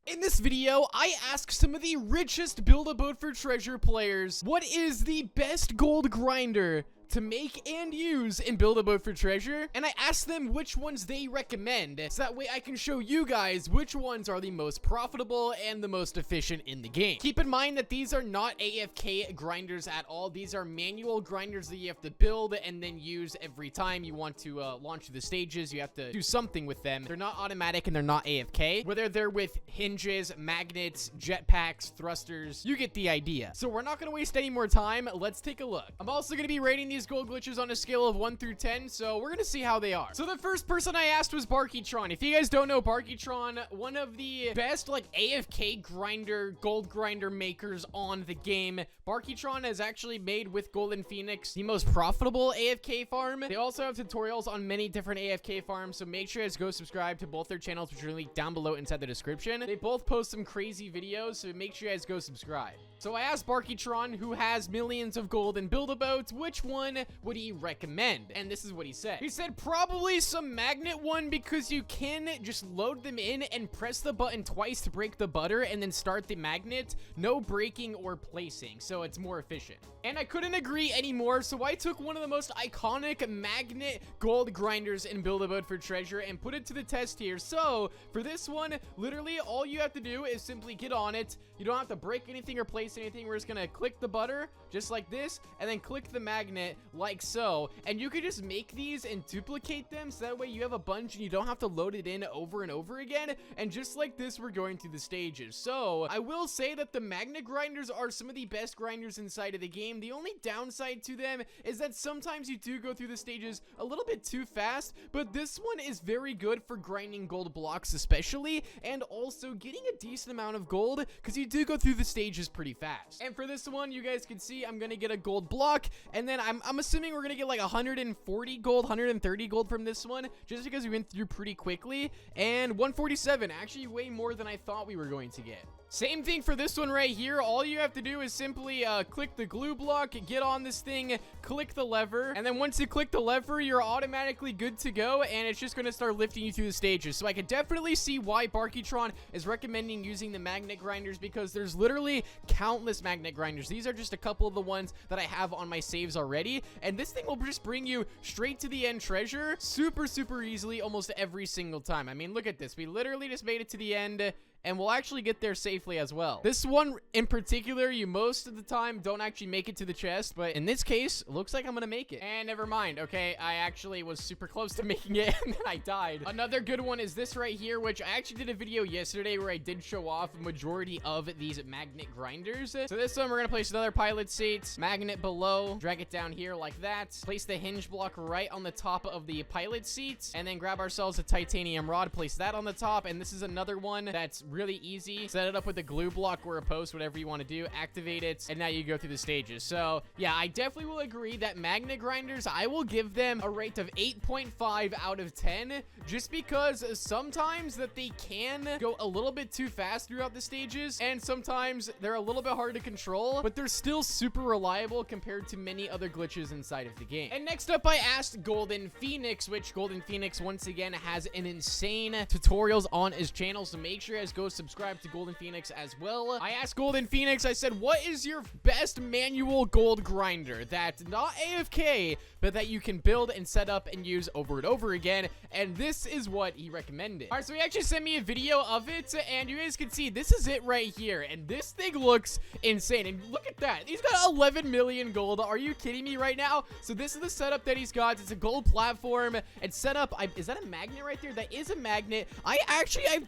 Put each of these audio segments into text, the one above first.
In this video, I ask some of the richest Build-A-Boat for Treasure players, what is the best gold grinder to make and use in Build-A-Boat for Treasure, and I asked them which ones they recommend, so that way I can show you guys which ones are the most profitable and the most efficient in the game. Keep in mind that these are not AFK grinders at all. These are manual grinders that you have to build and then use every time you want to launch the stages. You have to do something with them. They're not automatic and they're not AFK. Whether they're with hinges, magnets, jetpacks, thrusters, you get the idea. So we're not going to waste any more time. Let's take a look. I'm also going to be rating these gold glitches on a scale of 1 through 10, so we're gonna see how they are. So the first person I asked was Barkytron. If you guys don't know Barkytron, one of the best like AFK grinder, gold grinder makers on the game. Barkytron is actually made with Golden Phoenix, the most profitable AFK farm. They also have tutorials on many different AFK farms, so make sure you guys go subscribe to both their channels, which are linked down below inside the description. They both post some crazy videos, so make sure you guys go subscribe. So I asked Barkytron, who has millions of gold in Build-A-Boats, which one would he recommend? And this is what he said. He said probably some magnet one, because you can just load them in and press the button twice to break the butter and then start the magnet. No breaking or placing, so it's more efficient. And I couldn't agree anymore, so I took one of the most iconic magnet gold grinders in Build-A-Boat for Treasure and put it to the test here. So for this one, literally all you have to do is simply get on it. You don't have to break anything or place anything. We're just gonna click the butter just like this and then click the magnet like so, and you can just make these and duplicate them, so that way you have a bunch and you don't have to load it in over and over again. And just like this, we're going through the stages. So I will say that the magnet grinders are some of the best grinders inside of the game. The only downside to them is that sometimes you do go through the stages a little bit too fast, but this one is very good for grinding gold blocks especially, and also getting a decent amount of gold, because you do go through the stages pretty fast. And for this one, you guys can see I'm gonna get a gold block, and then I'm assuming we're gonna get like 140 gold, 130 gold from this one, just because we went through pretty quickly. And 147, actually way more than I thought we were going to get. Same thing for this one right here. All you have to do is simply click the glue block, get on this thing, click the lever, and then once you click the lever, you're automatically good to go, and it's just going to start lifting you through the stages. So I could definitely see why Barkytron is recommending using the magnet grinders, because there's literally countless magnet grinders. These are just a couple of the ones that I have on my saves already, and this thing will just bring you straight to the end treasure super easily almost every single time. I mean, look at this. We literally just made it to the end, and we'll actually get there safely as well. This one in particular, you most of the time don't actually make it to the chest, but in this case, it looks like I'm gonna make it. And never mind, okay, I actually was super close to making it, and then I died. Another good one is this right here, which I actually did a video yesterday where I did show off a majority of these magnet grinders. So this one, we're gonna place another pilot seat, magnet below, drag it down here like that, place the hinge block right on the top of the pilot seat, and then grab ourselves a titanium rod, place that on the top, and this is another one that's really easy. Set it up with a glue block or a post, whatever you want to do, activate it, and now you go through the stages. So yeah, I definitely will agree that magnet grinders, I will give them a rate of 8.5 out of 10, just because sometimes that they can go a little bit too fast throughout the stages, and sometimes they're a little bit hard to control, but they're still super reliable compared to many other glitches inside of the game. And next up, I asked Golden Phoenix, which Golden Phoenix once again has an insane tutorials on his channel, so make sure you guys go subscribe to Golden Phoenix as well. I asked Golden Phoenix, I said, what is your best manual gold grinder that's not AFK, but that you can build and set up and use over and over again? And this is what he recommended. All right, so he actually sent me a video of it, and you guys can see this is it right here, and this thing looks insane. And look at that, he's got 11 million gold. Are you kidding me right now? So this is the setup that he's got. It's a gold platform. It's set up, is that a magnet right there? That is a magnet. I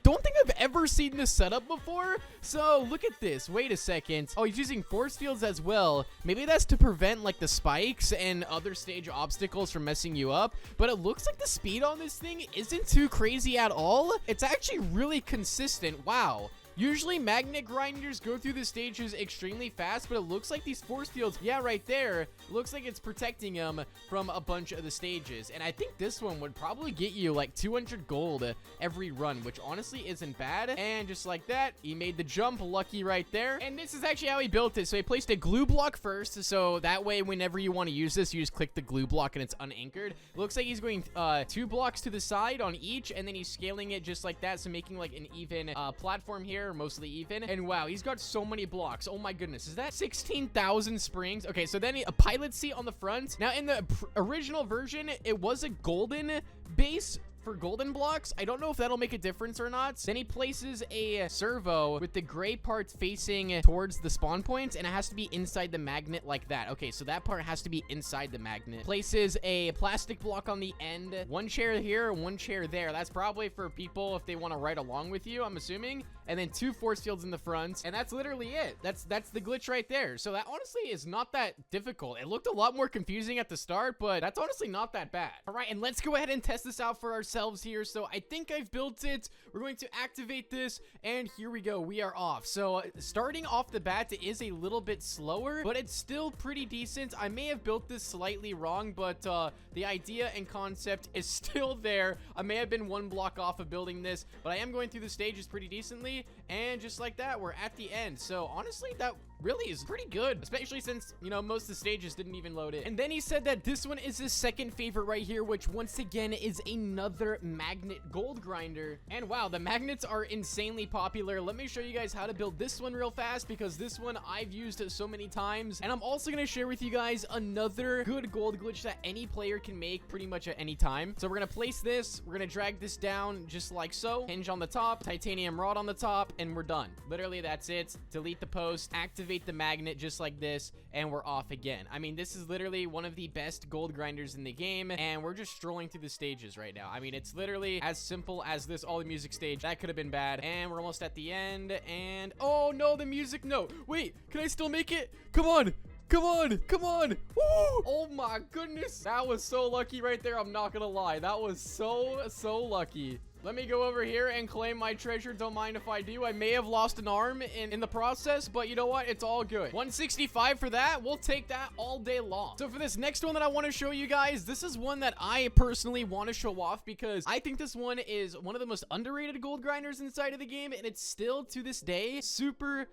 don't think I've ever seen this setup before. So look at this. Wait a second. Oh, he's using force fields as well. Maybe that's to prevent like the spikes and other stage obstacles from messing you up, but it looks like the speed on this thing isn't too crazy at all. It's actually really consistent. Wow. Usually magnet grinders go through the stages extremely fast, but it looks like these force fields, yeah, right there, it looks like it's protecting them from a bunch of the stages. And I think this one would probably get you like 200 gold every run, which honestly isn't bad. And just like that, he made the jump, lucky right there. And this is actually how he built it. So he placed a glue block first, so that way whenever you want to use this, you just click the glue block and it's unanchored. It looks like he's going 2 blocks to the side on each, and then he's scaling it just like that, so making like an even platform here. there, mostly even. And wow, he's got so many blocks. Oh my goodness, is that 16,000 springs? Okay, so then a pilot seat on the front. Now in the original version, it was a golden base for golden blocks. I don't know if that'll make a difference or not. Then he places a servo with the gray parts facing towards the spawn points, and it has to be inside the magnet like that. Okay, so that part has to be inside the magnet. Places a plastic block on the end. One chair here, one chair there. That's probably for people if they want to ride along with you, I'm assuming. And then 2 force fields in the front, and that's literally it. That's the glitch right there. So that honestly is not that difficult. It looked a lot more confusing at the start, but that's honestly not that bad. All right, and let's go ahead and test this out for ourselves here. So I think I've built it. We're going to activate this, and here we go. We are off. So starting off the bat, it is a little bit slower, but it's still pretty decent. I may have built this slightly wrong, but the idea and concept is still there. I may have been 1 block off of building this, but I am going through the stages pretty decently. And just like that, we're at the end. So honestly, that really is pretty good, especially since, you know, most of the stages didn't even load in. And then he said that this one is his second favorite right here, which once again is another magnet gold grinder. And wow, the magnets are insanely popular. Let me show you guys how to build this one real fast, because this one I've used so many times. And I'm also going to share with you guys another good gold glitch that any player can make pretty much at any time. So we're going to place this, we're going to drag this down just like so, hinge on the top, titanium rod on the top, and we're done. Literally, that's it. Delete the post, activate the magnet just like this, and we're off again. I mean, this is literally one of the best gold grinders in the game, and we're just strolling through the stages right now. I mean, it's literally as simple as this. All the music stage, that could have been bad, and we're almost at the end. And oh no, the music, no, wait, can I still make it? Come on, come on, come on. Woo! Oh my goodness, that was so lucky right there. I'm not gonna lie, that was so lucky. Let me go over here and claim my treasure. Don't mind if I do. I may have lost an arm in the process, but you know what? It's all good. 165 for that. We'll take that all day long. So for this next one that I want to show you guys, this is one that I personally want to show off because I think this one is one of the most underrated gold grinders inside of the game, and it's still to this day super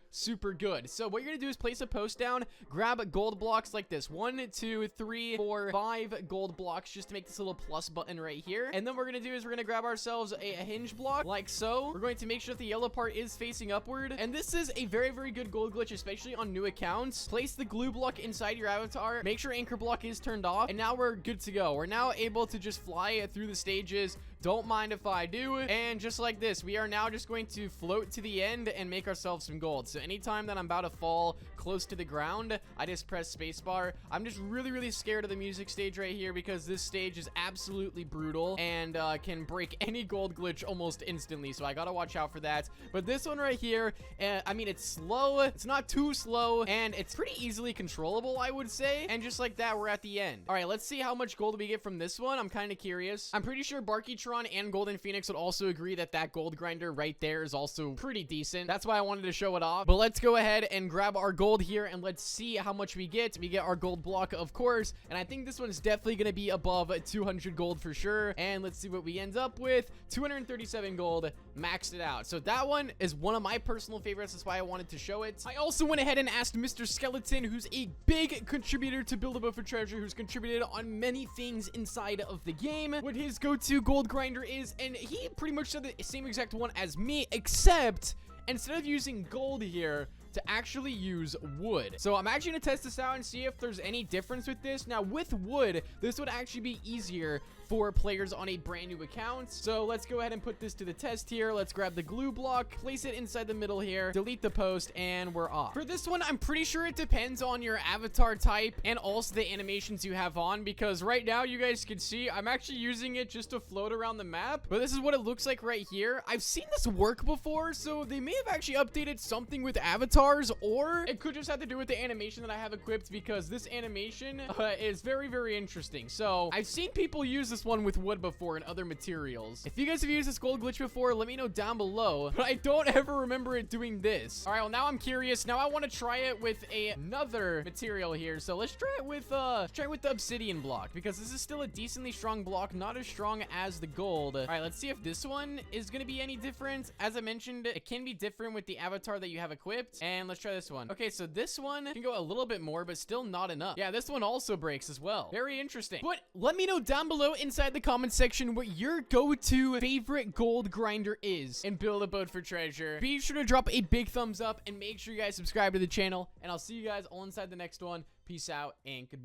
good. So what you're gonna do is place a post down, grab gold blocks like this. 1, 2, 3, 4, 5 gold blocks just to make this little plus button right here. And then what we're gonna do is we're gonna grab ourselves a hinge block like so. We're going to make sure that the yellow part is facing upward, and this is a very good gold glitch, especially on new accounts. Place the glue block inside your avatar, make sure anchor block is turned off, and now we're good to go. We're now able to just fly through the stages. Don't mind if I do. And just like this, we are now just going to float to the end and make ourselves some gold. So anytime that I'm about to fall close to the ground, I just press spacebar. I'm just really scared of the music stage right here because this stage is absolutely brutal and can break any gold glitch almost instantly. So I gotta watch out for that. But this one right here, I mean, it's slow. It's not too slow, and it's pretty easily controllable, I would say. And just like that, we're at the end. All right, let's see how much gold we get from this one. I'm kind of curious. I'm pretty sure Barkytron and Golden Phoenix would also agree that that gold grinder right there is also pretty decent. That's why I wanted to show it off. But let's go ahead and grab our gold here, and let's see how much we get. We get our gold block, of course, and I think this one is definitely going to be above 200 gold for sure. And let's see what we end up with. 237 gold, maxed it out. So that one is one of my personal favorites. That's why I wanted to show it. I also went ahead and asked Mr. Skeleton, who's a big contributor to Build a Boat for Treasure, who's contributed on many things inside of the game, what his go-to gold grinder is, and he pretty much said the same exact one as me, except instead of using gold here, to actually use wood. So I'm actually gonna test this out and see if there's any difference with this. Now with wood, this would actually be easier for players on a brand new account. So let's go ahead and put this to the test here. Let's grab the glue block, place it inside the middle here, delete the post, and we're off. For this one, I'm pretty sure it depends on your avatar type and also the animations you have on, because right now you guys can see I'm actually using it just to float around the map, but this is what it looks like right here. I've seen this work before, so they may have actually updated something with avatars, or it could just have to do with the animation that I have equipped, because this animation is very interesting. So I've seen people use this one with wood before and other materials. If you guys have used this gold glitch before, let me know down below, but I don't ever remember it doing this. All right, well, now I'm curious. Now I want to try it with another material here. So let's try it with the obsidian block, because this is still a decently strong block, not as strong as the gold. All right, let's see if this one is going to be any different. As I mentioned, it can be different with the avatar that you have equipped, and let's try this one. Okay, so this one can go a little bit more, but still not enough. Yeah, this one also breaks as well. Very interesting. But let me know down below inside the comment section what your go-to favorite gold grinder is and build a boat for treasure. Be sure to drop a big thumbs up and make sure you guys subscribe to the channel, and I'll see you guys all inside the next one. Peace out and goodbye.